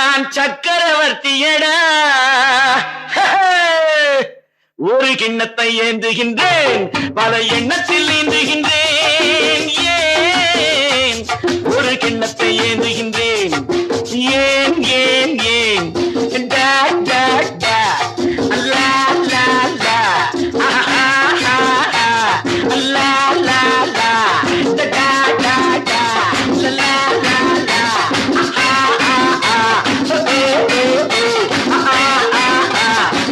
நான் சக்கரவர்த்தியடா ஒரு கிண்ணத்தை ஏந்துகின்றேன் பல எண்ணத்தில் ஏந்துகின்றேன் ஏன் ஒரு கிண்ணத்தை ஏந்துகின்றேன் ஏன்